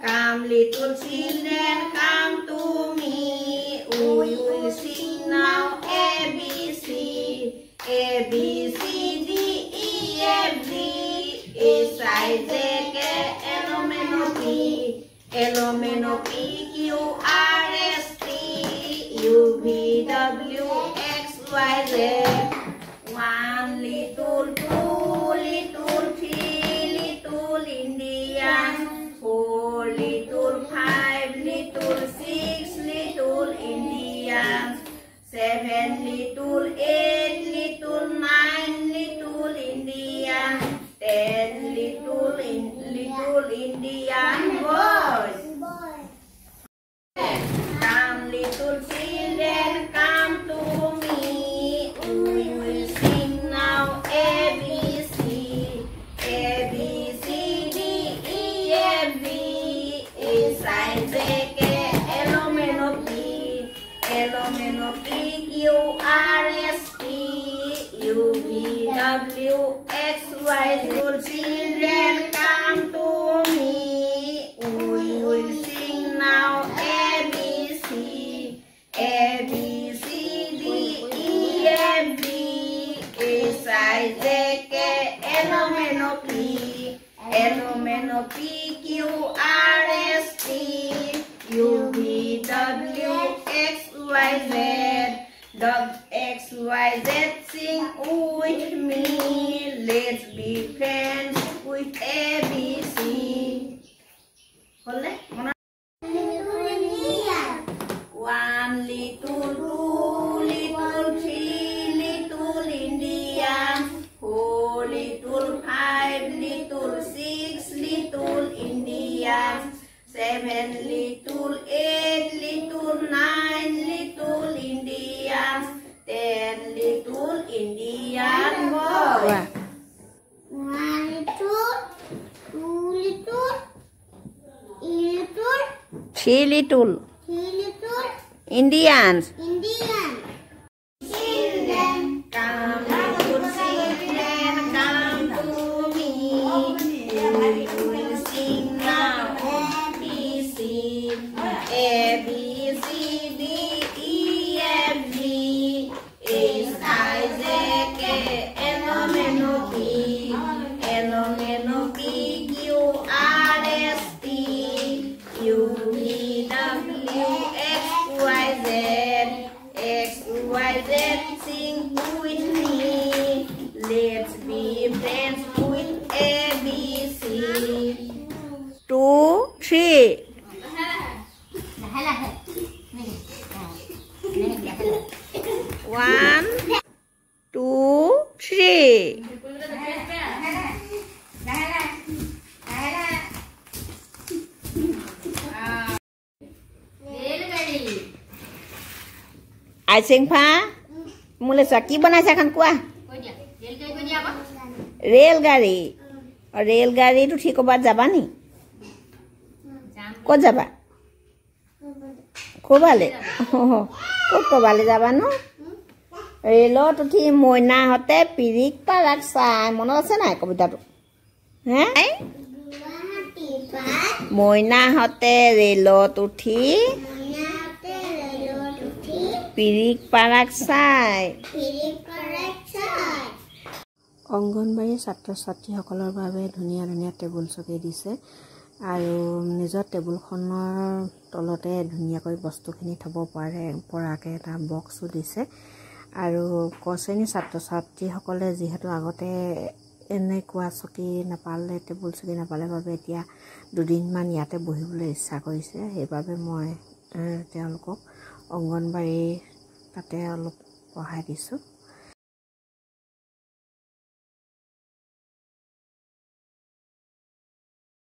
Come little children, come to me. We will sing now ABC. A B C D E F G H I J K L M N O P L M N O P Q R S T U V W X Y Z. One little, two little, three little Indians. Four little, five little, six little Indians. Seven little, eight little, nine little Indians. 10 little Indian boys. Come little children, come to me. We will sing now ABC. A B C D E F G H I J K L M N O P L M N O P Q R S T U V W X Y Z. Children, come to me. We will sing now ABC. A B C D E F G H I J K L M N O P L M N O P Q R S T U V W X Y Z. X Y Z, sing with me. Let's be friends with ABC. One little, two little, three little Indians. Four little, five little, six little Indians. Seven little, eight little, nine little Indians. 10 little Indian boys. One little, two little, three little Indians. Children, come little children, come to me. We will sing now ABC. A B C D E F G H I J K L M N O P L M N O P Q R S T U V W X Y Z. X Y Z, sing with me. Let's be friends with ABC. 2, 3. One, two, three. Ai sinh phá mua lấy saki banai sa khan kwa rail गाड़ी तो ठीक बात जाबा नी को जाबा को बाले को बाले जाबा न रेलो तो ठीक मयना हते पिरिक पाराक साय मन আছে নাই কবিতাটো হে ময়না হতে রেলত উঠি পিরিক পারাক সাই অঙ্গনবাড়ী ছাত্ৰ ছাত্ৰীসকলৰ বাবে ধুনীয়া ধুনীয়া টেবুল চকী দিছে আৰু নিজৰ টেবুলখনৰ তলতে ধুনীয়াকৈ বস্তুখিনি থব পৰাকে এটা বক্সও দিছে আৰু কশ্ৰেণী ছাত্ৰ ছাত্ৰীসকলে যিহেতু আগতে এনেকুৱা চকী নাপালে টেবুল চকী নাপালে বাবে এতিয়া দুদিনমান ইয়াতে বহিবলৈ ইচ্ছা কৰিছে সেইবাবে মই তেওঁলোকক অঙ্গনবাড়ী তাতে অলপ পঢ়াই দিছোঁ।